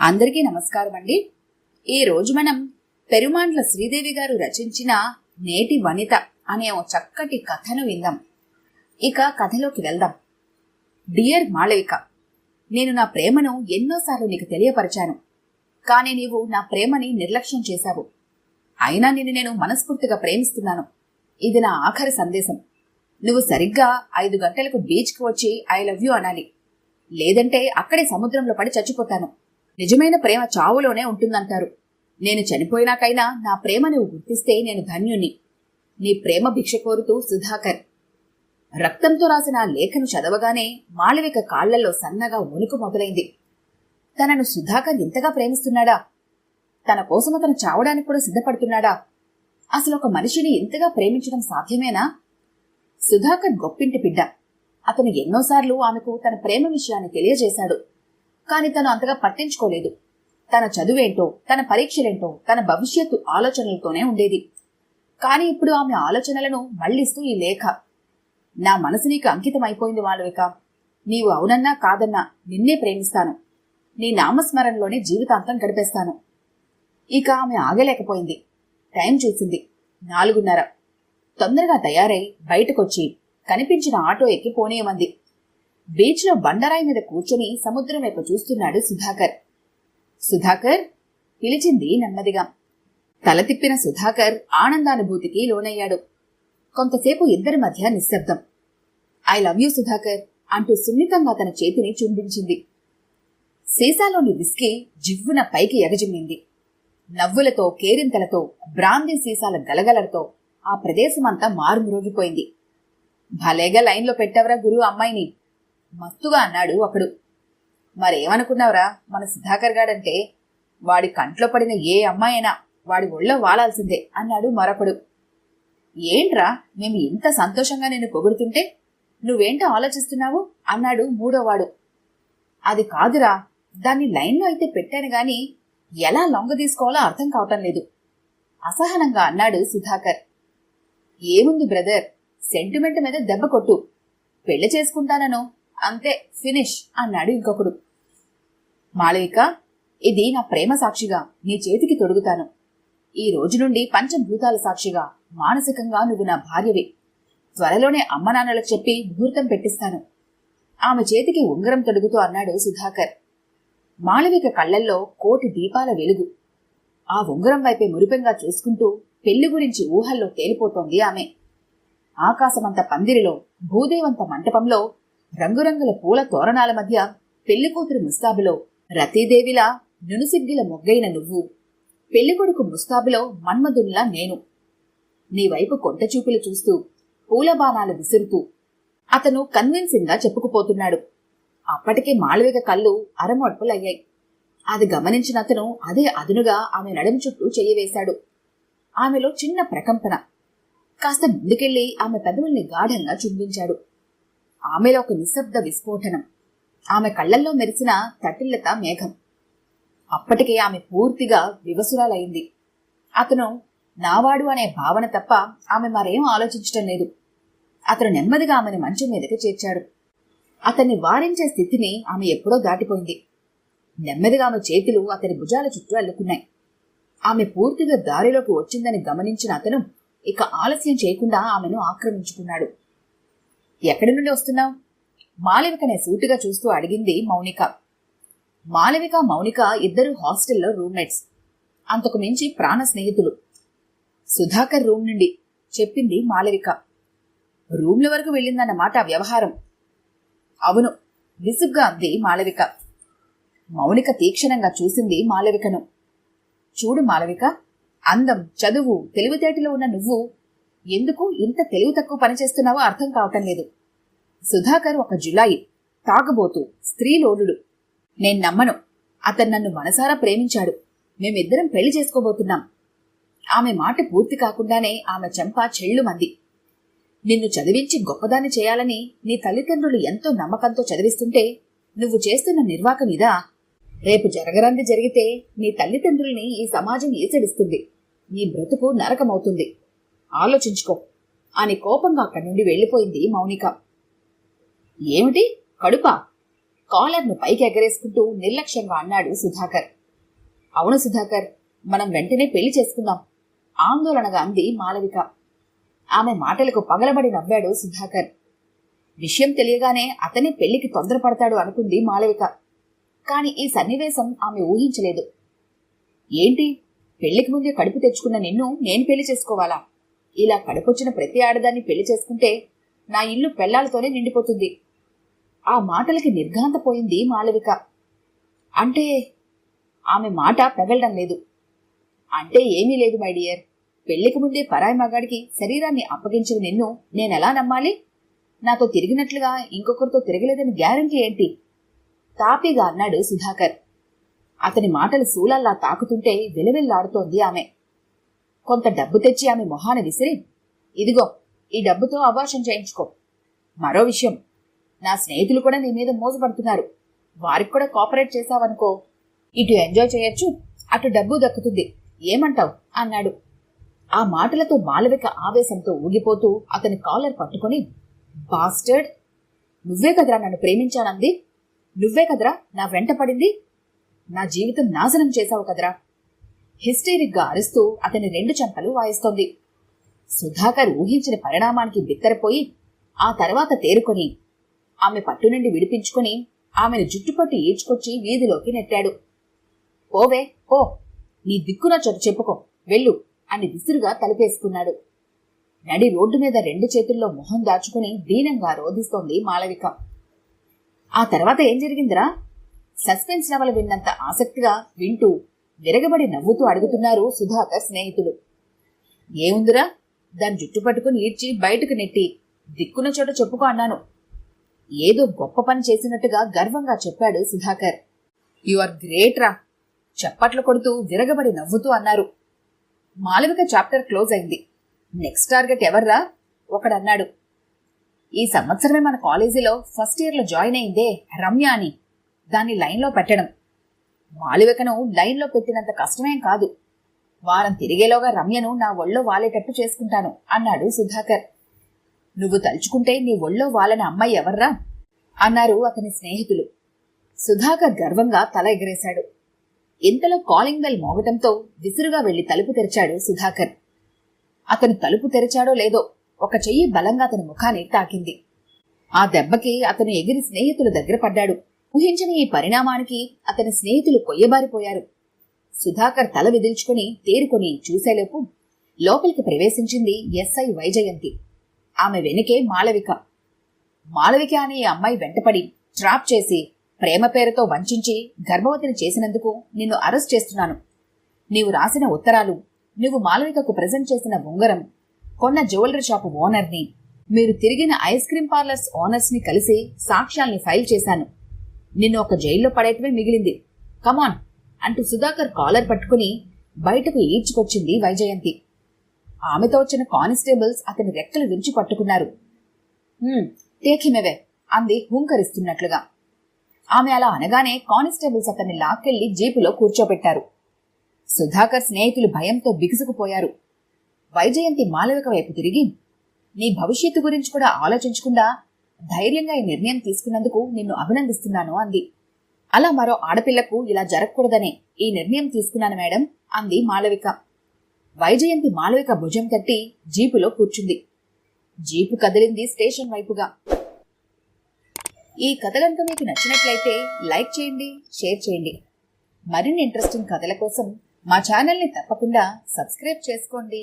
అందరికీ నమస్కారం అండి. ఈ రోజు మనం పెరుమాండ్ల శ్రీదేవి గారు రచించిన నేటి వనిత అనే ఓ చక్కటి కథను విందాం. ఇక కథలోకి వెళ్దాం. డియర్ మాళవిక, నేను నా ప్రేమను ఎన్నోసార్లు నీకు తెలియపరిచాను. కానీ నీవు నా ప్రేమని నిర్లక్ష్యం చేశావు. అయినా నిన్ను నేను మనస్ఫూర్తిగా ప్రేమిస్తున్నాను. ఇది నా ఆఖరి సందేశం. నువ్వు సరిగ్గా 5 గంటలకు బీచ్కి వచ్చి ఐ లవ్ యూ అనాలి. లేదంటే అక్కడే సముద్రంలో పడి చచ్చిపోతాను. నిజమైన ప్రేమ చావులోనే ఉంటుందంటారు. నేను చనిపోయినాకైనా నా ప్రేమ నువ్వు గుర్తిస్తే నేను ధన్యుణ్ణి. నీ ప్రేమ భిక్ష కోరుతూ సుధాకర్. రక్తంతో రాసిన ఆ లేఖను చదవగానే మాళవిక కాళ్లలో సన్నగా వణుకు మొదలైంది. తనను సుధాకర్ ఇంతగా ప్రేమిస్తున్నాడా? తన కోసం అతను చావడానికి కూడా సిద్ధపడుతున్నాడా? అసలు ఒక మనిషిని ఇంతగా ప్రేమించడం సాధ్యమేనా? సుధాకర్ గొప్పింటి బిడ్డ. అతను ఎన్నోసార్లు ఆమెకు తన ప్రేమ విషయాన్ని తెలియజేశాడు. కాని తను అంతగా పట్టించుకోలేదు. తన చదువేంటో, తన పరీక్షలేంటో, తన భవిష్యత్తు ఆలోచనలతోనే ఉండేది. కాని ఇప్పుడు ఆమె ఆలోచనలను మళ్లిస్తూ ఈ లేఖ. నా మనసు నీకు అంకితమైపోయింది మాళవిక. నీవు అవునన్నా కాదన్నా నిన్నే ప్రేమిస్తాను. నీ నామస్మరణలోనే జీవితాంతం గడిపేస్తాను. ఇక ఆమె ఆగలేకపోయింది. టైం చూసింది 4:30. తొందరగా తయారై బయటకొచ్చి కనిపించిన ఆటో ఎక్కి పోనీయమంది. బీచ్లో బండరాయి మీద కూర్చొని సముద్రం వైపు చూస్తున్నాడు సుధాకర్. సుధాకర్ పిలిచింది నెమ్మదిగా. తల తిప్పిన సుధాకర్ ఆనందానుభూతికి లోనయ్యాడు. కొంతసేపు ఇద్దరి మధ్య నిశ్శబ్దం. ఐ లవ్ యూ సుధాకర్ అంటూ సున్నితంగా తన చేతిని చుంబించింది. సీసాలోని విస్కీ జివ్వున పైకి ఎగజిమ్మింది. నవ్వులతో, కేరింతలతో, బ్రాందీ సీసాల గలగలతో ఆ ప్రదేశమంతా మారుమ్రోగిపోయింది. భలేగా లైన్లో పెట్టవరా గురు అమ్మాయిని, మత్తుగా అన్నాడు ఒకడు. మరేమనుకున్నావురా, మన సుధాకర్ గాడంటే వాడి కంట్లో పడిన ఏ అమ్మాయినా వాడి ఒళ్ళో వాలాల్సిందే అన్నాడు మరొకడు. ఏంట్రా, మేము ఇంత సంతోషంగా నిన్ను పొగుడుతుంటే నువ్వేంటో ఆలోచిస్తున్నావు అన్నాడు మూడోవాడు. అది కాదురా, దాన్ని లైన్లో అయితే పెట్టాను గాని ఎలా లొంగ తీసుకోవాలో అర్థం కావటం లేదు అసహనంగా అన్నాడు సుధాకర్. ఏముంది బ్రదర్, సెంటిమెంట్ మీద దెబ్బ కొట్టు, పెళ్లి చేసుకుంటానను, అంతే, ఫినిష్ అన్నాడు ఇంకొకడు. మాళవిక, ఇది నా ప్రేమ సాక్షిగా నీ చేతికి తొడుగుతాను. ఈ రోజు నుండి పంచభూతాల సాక్షిగా మానసికంగా నువ్వు నా భార్యవి. త్వరలోనే అమ్మ నాన్నలకు చెప్పి ముహూర్తం పెట్టిస్తాను. ఆమె చేతికి ఉంగరం తొడుగుతూ అన్నాడు సుధాకర్. మాళవిక కళ్లల్లో కోటి దీపాల వెలుగు. ఆ ఉంగరం వైపే మురిపెంగా చూసుకుంటూ పెళ్లి గురించి ఊహల్లో తేలిపోతోంది ఆమె. ఆకాశమంత పందిరిలో, భూదేవంత మంటపంలో, రంగురంగుల పూల తోరణాల మధ్య పెళ్లికూతురు ముస్తాబులో రతీదేవిలా నునుసిగ్గిల మొగ్గైన నువ్వు, పెళ్లికొడుకు ముస్తాబులో మన్మధుల్లా నేను. నీ వైపు కొంట చూపులు చూస్తూ, పూలబాణాలు విసురుతూ అతను కన్విన్సింగ్ గా చెప్పుకుపోతున్నాడు. అప్పటికే మాళవిక కళ్ళు అరమొడ్పులయ్యాయి. అది గమనించిన అతను అదే అదునుగా ఆమె నడుము చుట్టూ చెయ్యవేశాడు. ఆమెలో చిన్న ప్రకంపన. కాస్త ముందుకెళ్లి ఆమె పెదవుల్ని గాఢంగా చుంబించాడు. ఆమెలో ఒక నిశ్శబ్ద విస్ఫోటనం. ఆమె కళ్లల్లో మెరిసిన తటిల్లత మేఘం. అప్పటికే ఆమె పూర్తిగా వివసురాలైంది. అతను నావాడు అనే భావన తప్ప ఆమె మరేం ఆలోచించటం లేదు. అతను నెమ్మదిగా ఆమెను మంచం మీదకి చేర్చాడు. అతన్ని వారించే స్థితిని ఆమె ఎప్పుడో దాటిపోయింది. నెమ్మదిగా ఆమె చేతులు అతని భుజాల చుట్టూ అల్లుకున్నాయి. ఆమె పూర్తిగా దారిలోకి వచ్చిందని గమనించిన అతను ఇక ఆలస్యం చేయకుండా ఆమెను ఆక్రమించుకున్నాడు. ఎక్కడి నుండి వస్తున్నావు? మాళవికనే సూటిగా చూస్తూ అడిగింది మౌనిక. మాళవిక, మౌనిక ఇద్దరు హాస్టల్లో రూమ్మేట్స్. అంతకు మించి ప్రాణ స్నేహితులు. సుధాకర్ రూమ్ నుండి చెప్పింది మాళవిక. రూమ్ల వరకు వెళ్ళిందన్నమాట వ్యవహారం. అవును, విసుగ్గా అంది మాళవిక. మౌనిక తీక్షణంగా చూసింది మాళవికను. చూడు మాళవిక, అందం, చదువు, తెలివితేటలో ఉన్న నువ్వు ఎందుకు ఇంత తెలివి తక్కువ పనిచేస్తున్నావో అర్థం కావటం లేదు. సుధాకర్ ఒక జులాయి, తాగబోతూ, స్త్రీలోలుడు. నేను నమ్మను. అతను నన్ను మనసారా ప్రేమించాడు. మేమిద్దరం పెళ్లి చేసుకోబోతున్నాం. ఆమె మాట పూర్తి కాకుండానే ఆమె చెంప చెళ్లుమంది. నిన్ను చదివించి గొప్పదాన్ని చేయాలని నీ తల్లిదండ్రులు ఎంతో నమ్మకంతో చదివిస్తుంటే నువ్వు చేస్తున్న నిర్వాకం ఇదా? రేపు జరగరాంది జరిగితే నీ తల్లిదండ్రుల్ని ఈ సమాజం ఈసడిస్తుంది. నీ బ్రతుకు నరకమవుతుంది. ఆలోచించుకో అని కోపంగా అక్కడి నుండి వెళ్లిపోయింది మౌనిక. ఏమిటి, కడుపా? కాలర్ను పైకి ఎగరేసుకుంటూ నిర్లక్ష్యంగా అన్నాడు సుధాకర్. అవును సుధాకర్, మనం వెంటనే పెళ్లి చేసుకుందాం ఆందోళనగా అంది మాలవిక. ఆమె మాటలకు పగలబడి నవ్వాడు సుధాకర్. విషయం తెలియగానే అతనే పెళ్లికి తొందరపడతాడు అనుకుంది మాలవిక. కాని ఈ సన్నివేశం ఆమె ఊహించలేదు. ఏంటి, పెళ్లికి ముందే కడుపు తెచ్చుకున్న నిన్ను నేను పెళ్లి చేసుకోవాలా? ఇలా కడుపొచ్చిన ప్రతి ఆడదాన్ని పెళ్లి చేసుకుంటే నా ఇల్లు పెళ్లాలతోనే నిండిపోతుంది. ఆ మాటలకి నిర్ఘాంతపోయింది మాలవిక. అంటే ఆమె మాట పెగలడం లేదు. అంటే ఏమీ లేదు మై డియర్. పెళ్లికి ముందే పరాయి మగాడికి శరీరాన్ని అప్పగించిన నిన్ను నేనెలా నమ్మాలి? నాతో తిరిగినట్లుగా ఇంకొకరితో తిరగలేదని గ్యారంటీ ఏంటి? తాపీగా అన్నాడు సుధాకర్. అతని మాటలు శూలల్లా తాకుతుంటే విలవిల్లాడుతోంది ఆమె. కొంత డబ్బు తెచ్చి ఆమె మొహాన విసిరి, ఇదిగో ఈ డబ్బుతో అబార్షన్ చేయించుకో. మరో విషయం, నా స్నేహితులు కూడా నీ మీద మోసపడుతున్నారు. వారికి కూడా కోఆపరేట్ చేశావనుకో, ఇటు ఎంజాయ్ చేయొచ్చు, అటు డబ్బు దక్కుతుంది. ఏమంటావ్ అన్నాడు. ఆ మాటలతో మాలవిక ఆవేశంతో ఊగిపోతూ అతని కాలర్ పట్టుకుని, బాస్టర్డ్, నువ్వే కదరా నన్ను ప్రేమించానంది? నువ్వే కదరా నా వెంట పడింది? నా జీవితం నాశనం చేశావు కదరా! హిస్టేరిక్గా అరుస్తూ అతని 2 చెంపలు వాయిస్తోంది. సుధాకర్ ఊహించిన పరిణామానికి బిత్తరపోయి ఆ తర్వాత తేరుకొని ఆమె పట్టు నుండి విడిపించుకుని ఆమెను జుట్టుపట్టి ఈడ్చుకొచ్చి వీధిలోకి నెట్టాడు. పోవే పో, నీ దిక్కున చోటు చెప్పుకో, వెళ్ళు అని విసురుగా తలుపేసుకున్నాడు. నడి రోడ్డు మీద 2 చేతుల్లో మొహం దాచుకుని దీనంగా రోధిస్తోంది మాలవిక. ఆ తర్వాత ఏం జరిగిందిరా? సస్పెన్స్ నవల విన్నంత ఆసక్తిగా వింటూ విరగబడి నవ్వుతూ అడుగుతున్నారు సుధాకర్ స్నేహితులు. ఏముందిరా, దాని జుట్టు పట్టుకుని ఈడ్చి బయటకు నెట్టి దిక్కున చోట చెప్పుకో అన్నాను. ఏదో గొప్ప పని చేసినట్టుగా గర్వంగా చెప్పాడు సుధాకర్. యు ఆర్ గ్రేట్ రా, చప్పట్లు కొడుతూ విరగబడి నవ్వుతూ అన్నారు. మాలవిక చాప్టర్ క్లోజ్ అయింది. నెక్స్ట్ టార్గెట్ ఎవర్రా? ఒకడన్నాడు. ఈ సంవత్సరమే మన కాలేజీలో ఫస్ట్ ఇయర్లో జాయిన్ అయిందే రమ్య అని, దాన్ని లైన్లో పెట్టడం. మాలవికను లైన్లో పెట్టినంత కష్టమేం కాదు. వారం తిరిగేలోగా రమ్యను నా ఒళ్ళో వాలేటట్టు చేసుకుంటాను అన్నాడు సుధాకర్. నువ్వు తలుచుకుంటే నీ ఒళ్ళో వాలని అమ్మాయి ఎవర్రా అన్నారు అతని స్నేహితులు. సుధాకర్ గర్వంగా తల ఎగరేశాడు. ఇంతలో కాలింగ్ బెల్ మోగటంతో విసురుగా వెళ్లి తలుపు తెరిచాడు సుధాకర్. అతను తలుపు తెరిచాడో లేదో ఒక చెయ్యి బలంగా అతని ముఖాన్ని తాకింది. ఆ దెబ్బకి అతను ఎగిరి స్నేహితుల దగ్గర పడ్డాడు. ఊహించని ఈ పరిణామానికి అతని స్నేహితులు కొయ్యబారిపోయారు. సుధాకర్ తల విదిల్చుకుని తేరుకొని చూసేలోపు లోపలికి ప్రవేశించింది ఎస్ఐ వైజయంతి. ఆమె వెనుకే మాలవిక. మాలవిక అనే ఈ అమ్మాయి వెంటపడి ట్రాప్ చేసి ప్రేమ పేరుతో వంచించి గర్భవతిని చేసినందుకు నిన్ను అరెస్ట్ చేస్తున్నాను. నీవు రాసిన ఉత్తరాలు, నువ్వు మాలవికకు ప్రెజెంట్ చేసిన ఉంగరం, కొన్న జ్యువెలరీ షాపు ఓనర్ని, మీరు తిరిగిన ఐస్ క్రీం పార్లర్స్ ఓనర్స్ ని కలిసి సాక్ష్యాల్ని ఫైల్ చేశాను. నిన్ను ఒక జైల్లో పడేయటమే మిగిలింది. కమాన్ అంటూ సుధాకర్ కాలర్ పట్టుకుని బయటకు ఈడ్చుకొచ్చింది వైజయంతి. ఆమెతో వచ్చిన కానిస్టేబుల్స్ అతని రెక్కలు విరిచి పట్టుకున్నారు. టేక్ హిమ్ అవే అంది హూంకరిస్తున్నట్లుగా. ఆమె అలా అనగానే కానిస్టేబుల్స్ అతన్ని లాక్కెళ్లి జీపులో కూర్చోబెట్టారు. సుధాకర్ స్నేహితులు భయంతో బిగుసుకుపోయారు. వైజయంతి మాలవిక వైపు తిరిగి, నీ భవిష్యత్తు గురించి కూడా ఆలోచించకుండా ధైర్యంగా ఈ నిర్ణయం తీసుకున్నందుకు నిన్ను అభినందిస్తున్నాను అంది. అలా మరో ఆడపిల్లకు ఇలా జరగకూడదనే ఈ నిర్ణయం తీసుకున్నాను మేడం అంది మాలవిక. వైజయంతి మాలవిక భుజం తట్టి జీపులో కూర్చుంది. జీపు కదిలింది స్టేషన్ వైపుగా. ఈ కథ కనుక మీకు నచ్చినట్లయితే లైక్ చేయండి, షేర్ చేయండి. మరిన్ని ఇంట్రెస్టింగ్ కథల కోసం మా ఛానల్ని తప్పకుండా సబ్స్క్రైబ్ చేసుకోండి.